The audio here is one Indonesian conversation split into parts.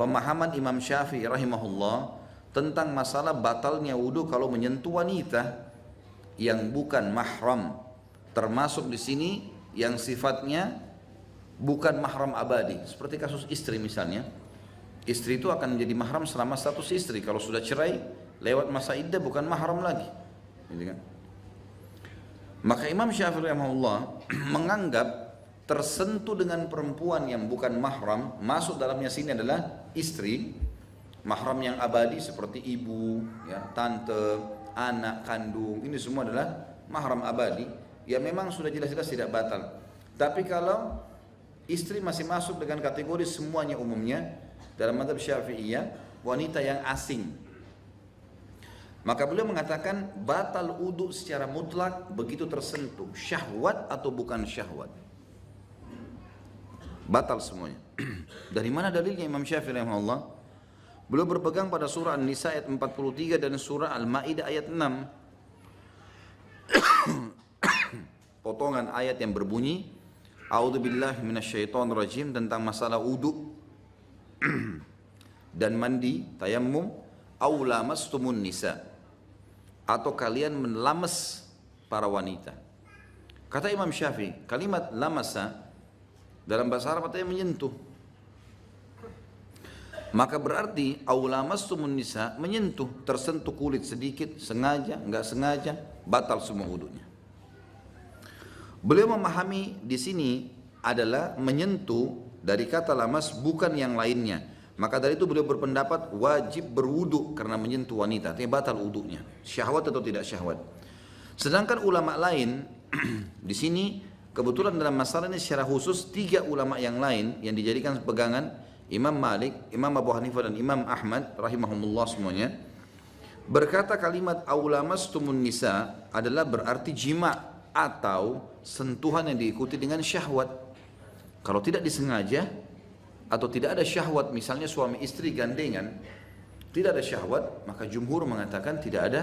pemahaman Imam Syafi'i rahimahullah tentang masalah batalnya wudu kalau menyentuh wanita yang bukan mahram, termasuk di sini yang sifatnya bukan mahram abadi, seperti kasus istri misalnya. Istri itu akan menjadi mahram selama status istri. Kalau sudah cerai, lewat masa iddah bukan mahram lagi, gitu kan? Maka Imam Syafi'i rahimahullah menganggap tersentuh dengan perempuan yang bukan mahram, masuk dalamnya sini adalah istri, mahram yang abadi seperti ibu, ya, tante, anak kandung, ini semua adalah mahram abadi, ya memang sudah jelas-jelas tidak batal. Tapi kalau istri masih masuk dengan kategori semuanya umumnya, dalam mazhab Syafi'iyah, wanita yang asing, maka beliau mengatakan batal wudu secara mutlak begitu tersentuh, syahwat atau bukan syahwat. Batal semuanya. Dari mana dalilnya Imam Syafi'i rahimahullah? Beliau berpegang pada surah An-Nisa ayat 43 dan surah Al-Maidah ayat 6. Potongan ayat yang berbunyi A'udzubillahi minasyaitonirrajim tentang masalah wudu dan mandi, tayammum, aw lamastumun nisa, atau kalian melamas para wanita. Kata Imam Syafi'i, kalimat lamasa dalam bahasa Arab artinya menyentuh. Maka berarti aulamastumun nisa, menyentuh, tersentuh kulit sedikit, sengaja, enggak sengaja, batal semua wudunya. Beliau memahami di sini adalah menyentuh dari kata lamas, bukan yang lainnya. Maka dari itu beliau berpendapat wajib berwudu karena menyentuh wanita, artinya batal wudunya, syahwat atau tidak syahwat. Sedangkan ulama lain di sini kebetulan dalam masalah ini secara khusus 3 ulama yang lain yang dijadikan pegangan, Imam Malik, Imam Abu Hanifah dan Imam Ahmad rahimahumullah semuanya, berkata kalimat aulamastumun nisa adalah berarti jima atau sentuhan yang diikuti dengan syahwat. Kalau tidak disengaja atau tidak ada syahwat, misalnya suami istri gandengan, tidak ada syahwat, maka jumhur mengatakan tidak ada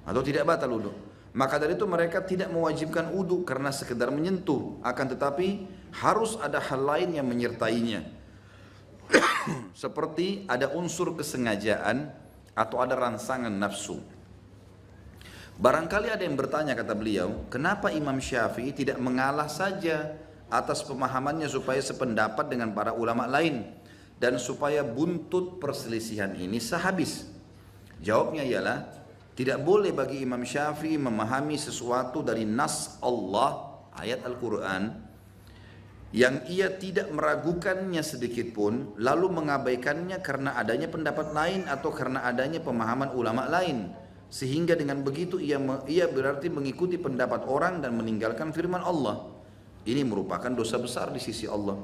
atau tidak batal wudu. Maka dari itu mereka tidak mewajibkan wudu karena sekedar menyentuh, akan tetapi harus ada hal lain yang menyertainya. Seperti ada unsur kesengajaan atau ada rangsangan nafsu. Barangkali ada yang bertanya, kata beliau, kenapa Imam Syafi'i tidak mengalah saja atas pemahamannya supaya sependapat dengan para ulama lain dan supaya buntut perselisihan ini sehabis? Jawabnya ialah tidak boleh bagi Imam Syafi'i memahami sesuatu dari nas Allah, ayat Al-Quran, yang ia tidak meragukannya sedikit pun lalu mengabaikannya karena adanya pendapat lain atau karena adanya pemahaman ulama lain, sehingga dengan begitu ia berarti mengikuti pendapat orang dan meninggalkan firman Allah. Ini merupakan dosa besar di sisi Allah.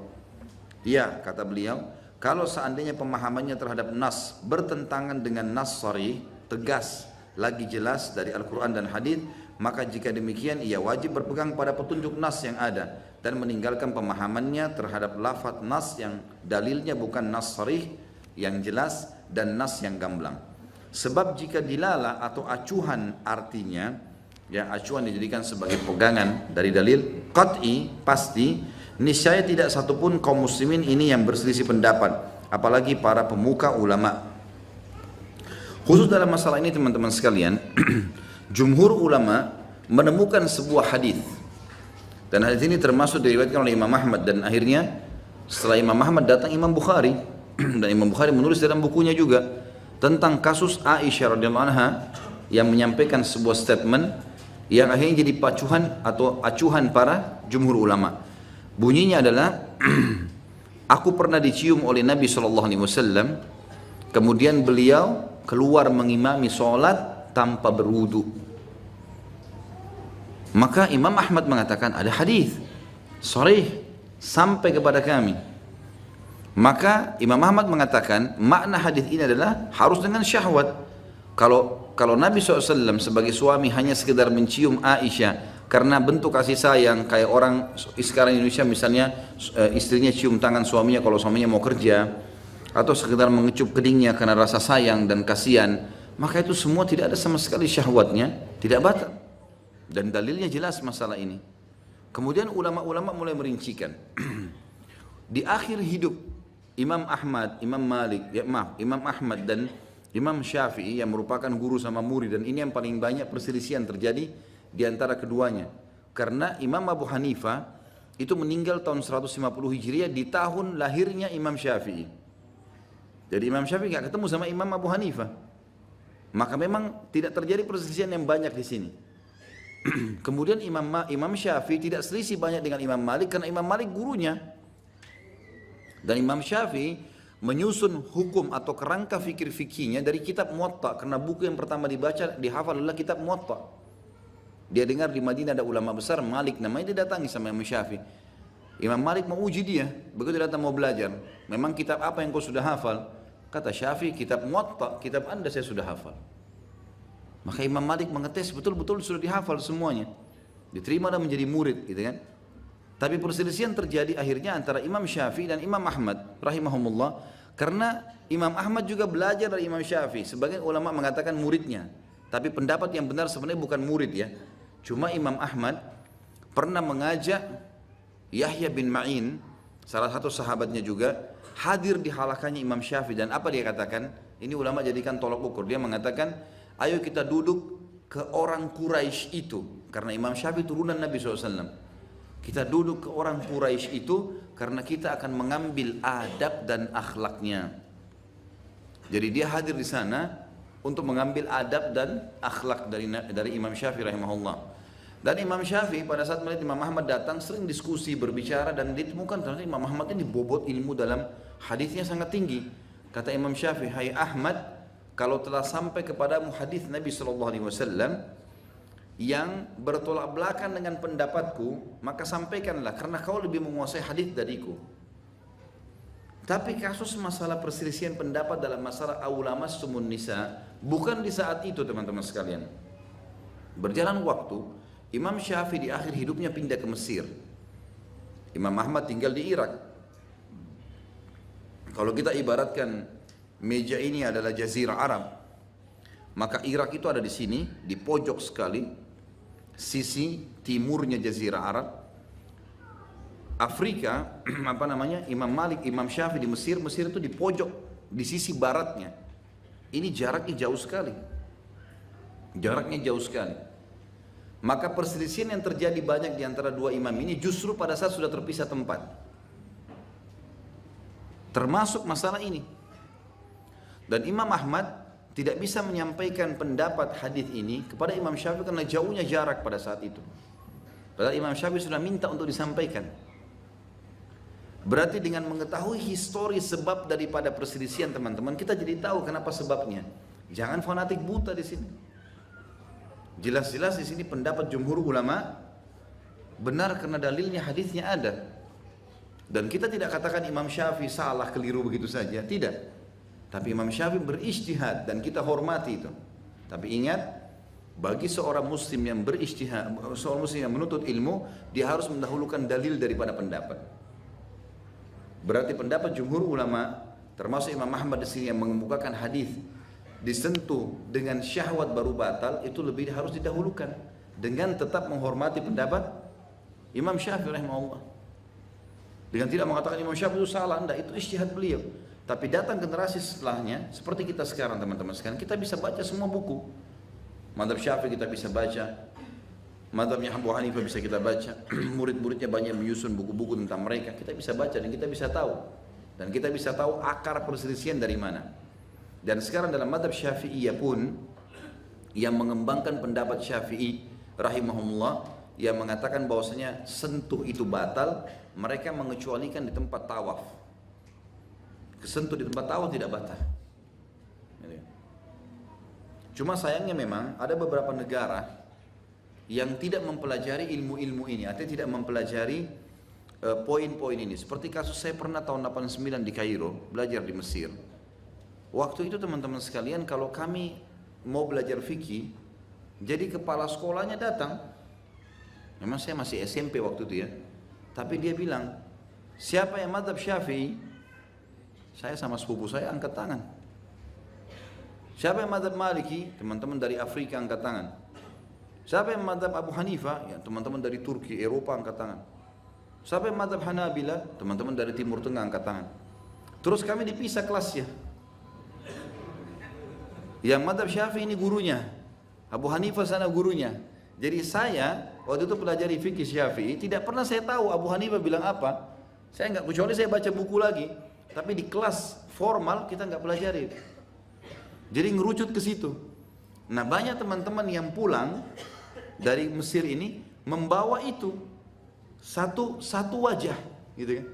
Ya, kata beliau, kalau seandainya pemahamannya terhadap nas bertentangan dengan nas sharih, tegas lagi jelas dari Al-Quran dan Hadits, maka jika demikian ia wajib berpegang pada petunjuk nas yang ada dan meninggalkan pemahamannya terhadap lafaz nas yang dalilnya bukan nas sharih yang jelas dan nas yang gamblang. Sebab jika dilalah atau acuhan artinya, ya acuhan dijadikan sebagai pegangan dari dalil qat'i, pasti niscaya tidak satupun kaum muslimin ini yang berselisih pendapat, apalagi para pemuka ulama. Khusus dalam masalah ini teman-teman sekalian, jumhur ulama menemukan sebuah hadis, dan hadis ini termasuk diriwayatkan oleh Imam Ahmad, dan akhirnya setelah Imam Ahmad datang Imam Bukhari dan Imam Bukhari menulis dalam bukunya juga tentang kasus Aisyah radhiyallahu anha yang menyampaikan sebuah statement yang akhirnya jadi pacuhan atau acuhan para jumhur ulama. Bunyinya adalah aku pernah dicium oleh Nabi SAW, kemudian beliau keluar mengimami sholat tanpa berwudu. Maka Imam Ahmad mengatakan ada hadis sharih sampai kepada kami. Maka Imam Ahmad mengatakan makna hadis ini adalah harus dengan syahwat. Kalau Nabi SAW sebagai suami hanya sekedar mencium Aisyah karena bentuk kasih sayang, kayak orang sekarang Indonesia misalnya istrinya cium tangan suaminya kalau suaminya mau kerja, atau sekedar mengecup kedingnya karena rasa sayang dan kasihan, maka itu semua tidak ada sama sekali syahwatnya, tidak batal. Dan dalilnya jelas masalah ini. Kemudian ulama-ulama mulai merincikan. Di akhir hidup Imam Ahmad, Imam Malik, ya maaf, Imam Ahmad dan Imam Syafi'i yang merupakan guru sama murid, dan ini yang paling banyak perselisihan terjadi di antara keduanya. Karena Imam Abu Hanifah itu meninggal tahun 150 Hijriah di tahun lahirnya Imam Syafi'i. Jadi Imam Syafi'i nggak ketemu sama Imam Abu Hanifah. Maka memang tidak terjadi perselisihan yang banyak di sini. Kemudian Imam Syafi'i tidak selisih banyak dengan Imam Malik karena Imam Malik gurunya. Dan Imam Syafi'i menyusun hukum atau kerangka fikir-fikirnya dari kitab Muwatta, karena buku yang pertama dibaca dihafal adalah kitab Muwatta. Dia dengar di Madinah ada ulama besar Malik namanya, dia datangi sama Imam Syafi'i. Imam Malik mau uji dia, begitu datang mau belajar, memang kitab apa yang kau sudah hafal? Kata Syafi'i, kitab Muwatta, kitab Anda saya sudah hafal. Maka Imam Malik mengetes betul-betul sudah dihafal semuanya, diterima dan menjadi murid, gitu kan. Tapi perselisihan terjadi akhirnya antara Imam Syafi'i dan Imam Ahmad rahimahumullah, karena Imam Ahmad juga belajar dari Imam Syafi'i. Sebagian ulama mengatakan muridnya, tapi pendapat yang benar sebenarnya bukan murid ya. Cuma Imam Ahmad pernah mengajak Yahya bin Ma'in, salah satu sahabatnya juga, hadir di halakannya Imam Syafi'i, dan apa dia katakan? Ini ulama jadikan tolok ukur. Dia mengatakan, ayo kita duduk ke orang Quraisy itu, karena Imam Syafi'i turunan Nabi SAW. Kita duduk ke orang Quraisy itu karena kita akan mengambil adab dan akhlaknya. Jadi dia hadir di sana untuk mengambil adab dan akhlak dari Imam Syafi'i rahimahullah. Dan Imam Syafi'i pada saat melihat Imam Ahmad datang sering diskusi, berbicara, dan ditemukan ternyata Imam Ahmad ini bobot ilmu dalam hadisnya sangat tinggi. Kata Imam Syafi'i, hai Ahmad, kalau telah sampai kepadamu hadis Nabi SAW yang bertolak belakang dengan pendapatku, maka sampaikanlah, karena kau lebih menguasai hadis dariku. Tapi kasus masalah perselisihan pendapat dalam masalah aulama sumun nisa bukan di saat itu, teman-teman sekalian. Berjalan waktu, Imam Syafi'i di akhir hidupnya pindah ke Mesir. Imam Ahmad tinggal di Irak. Kalau kita ibaratkan meja ini adalah jazirah Arab, maka Irak itu ada di sini, di pojok sekali, sisi timurnya jazirah Arab. Afrika, Imam Malik, Imam Syafi'i di Mesir, Mesir itu di pojok, di sisi baratnya. Ini jaraknya jauh sekali. Jaraknya jauh sekali. Maka perselisihan yang terjadi banyak di antara dua imam ini justru pada saat sudah terpisah tempat. Termasuk masalah ini. Dan Imam Ahmad tidak bisa menyampaikan pendapat hadis ini kepada Imam Syafi'i karena jauhnya jarak pada saat itu. Padahal Imam Syafi'i sudah minta untuk disampaikan. Berarti dengan mengetahui histori sebab daripada perselisihan, teman-teman, kita jadi tahu kenapa sebabnya. Jangan fanatik buta di sini. Jelas-jelas di sini pendapat jumhur ulama benar karena dalilnya, hadisnya ada. Dan kita tidak katakan Imam Syafi'i salah, keliru begitu saja, tidak. Tapi Imam Syafi'i berijtihad dan kita hormati itu. Tapi ingat, bagi seorang muslim yang berijtihad, seorang muslim yang menuntut ilmu, dia harus mendahulukan dalil daripada pendapat. Berarti pendapat jumhur ulama, termasuk Imam Ahmad di sini yang mengemukakan hadis disentuh dengan syahwat baru batal, itu lebih harus didahulukan dengan tetap menghormati pendapat Imam Syafi'i rahimahullah. Dengan tidak mengatakan Imam Syafi'i itu salah, enggak, itu ijtihad beliau. Tapi datang generasi setelahnya, seperti kita sekarang, teman-teman sekalian, kita bisa baca semua buku. Mazhab Syafi'i kita bisa baca, mazhabnya Abu Hanifah bisa kita baca, murid-muridnya banyak menyusun buku-buku tentang mereka, kita bisa baca dan kita bisa tahu. Dan kita bisa tahu akar perselisihan dari mana. Dan sekarang dalam mazhab Syafi'iyah pun, yang mengembangkan pendapat Syafi'i rahimahumullah, yang mengatakan bahwasanya sentuh itu batal, mereka mengecualikan di tempat tawaf. Kesentuh di tempat tawaf tidak batal. Cuma sayangnya memang ada beberapa negara yang tidak mempelajari ilmu-ilmu ini, artinya tidak mempelajari poin-poin ini. Seperti kasus saya pernah tahun 89 di Kairo, belajar di Mesir. Waktu itu teman-teman sekalian, kalau kami mau belajar fikih, jadi kepala sekolahnya datang. Memang saya masih SMP waktu itu ya. Tapi dia bilang, siapa yang mazhab Syafi'i? Saya sama sepupu saya angkat tangan. Siapa yang mazhab Maliki? Teman-teman dari Afrika angkat tangan. Siapa yang mazhab Abu Hanifah? Ya, teman-teman dari Turki, Eropa angkat tangan. Siapa yang mazhab Hanabila? Teman-teman dari Timur Tengah angkat tangan. Terus kami dipisah kelasnya. Yang madhab Syafi'i ini gurunya, Abu Hanifah sana gurunya. Jadi saya waktu itu pelajari fikih Syafi'i, tidak pernah saya tahu Abu Hanifah bilang apa. Saya nggak, kecuali saya baca buku lagi. Tapi di kelas formal kita nggak pelajari. Jadi ngerucut ke situ. Nah banyak teman-teman yang pulang dari Mesir ini membawa itu satu wajah, gitu kan?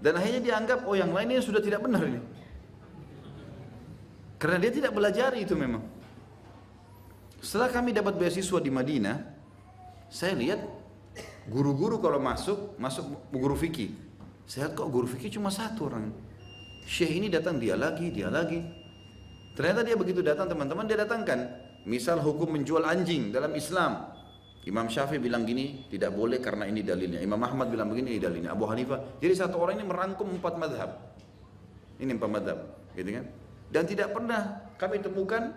Dan akhirnya dianggap oh yang lainnya sudah tidak benar ini. Karena dia tidak belajar itu memang. Setelah kami dapat beasiswa di Madinah, saya lihat guru-guru kalau masuk guru fikih. Saya lihat kok guru fikih cuma satu orang. Syekh ini datang dia lagi. Ternyata dia begitu datang teman-teman dia datangkan. Misal hukum menjual anjing dalam Islam. Imam Syafi'i bilang gini, tidak boleh karena ini dalilnya. Imam Ahmad bilang begini, ini dalilnya. Abu Hanifah. Jadi satu orang ini merangkum 4 madhab. Ini 4 madhab, gitu kan? Dan tidak pernah kami temukan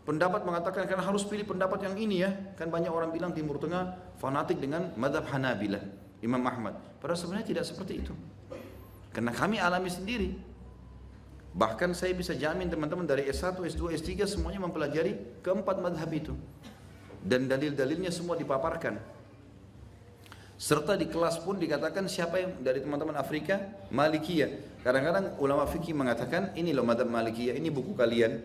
pendapat mengatakan karena harus pilih pendapat yang ini ya. Kan banyak orang bilang Timur Tengah fanatik dengan madhab Hanabilah, Imam Ahmad. Padahal sebenarnya tidak seperti itu. Karena kami alami sendiri. Bahkan saya bisa jamin teman-teman dari S1, S2, S3 semuanya mempelajari keempat madhab itu. Dan dalil-dalilnya semua dipaparkan. Serta di kelas pun dikatakan siapa yang dari teman-teman Afrika, Malikiyah. Kadang-kadang ulama fikih mengatakan ini loh madhab Malikiyah, ini buku kalian.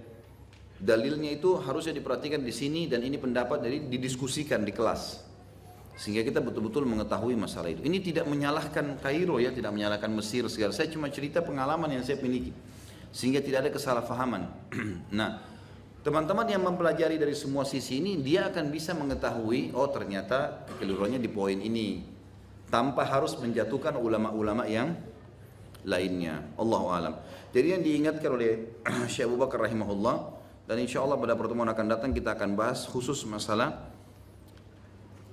Dalilnya itu harusnya diperhatikan di sini dan ini pendapat jadi didiskusikan di kelas. Sehingga kita betul-betul mengetahui masalah itu. Ini tidak menyalahkan Kairo ya, tidak menyalahkan Mesir segala. Saya cuma cerita pengalaman yang saya miliki. Sehingga tidak ada kesalahpahaman. Nah, teman-teman yang mempelajari dari semua sisi ini, dia akan bisa mengetahui, oh ternyata kekeliruannya di poin ini. Tanpa harus menjatuhkan ulama-ulama yang lainnya. Allahu a'lam. Jadi yang diingatkan oleh Syekh Abu Bakar rahimahullah, dan insya Allah pada pertemuan akan datang kita akan bahas khusus masalah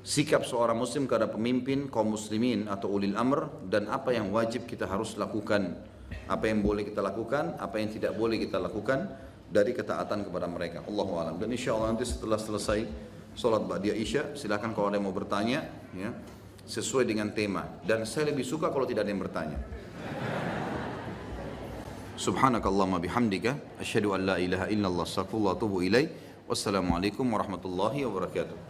sikap seorang muslim kepada pemimpin kaum muslimin atau ulil amr, dan apa yang wajib kita harus lakukan, apa yang boleh kita lakukan, apa yang tidak boleh kita lakukan dari ketaatan kepada mereka. Allahu a'lam. Dan insya Allah nanti setelah selesai sholat ba'diyah isya, silakan kalau ada yang mau bertanya ya, sesuai dengan tema. Dan saya lebih suka kalau tidak ada yang bertanya. Subhanakallahumma bihamdika asyhadu an la ilaha illallah astaghfirullah wa atubu ilaik. Wassalamualaikum warahmatullahi wabarakatuh.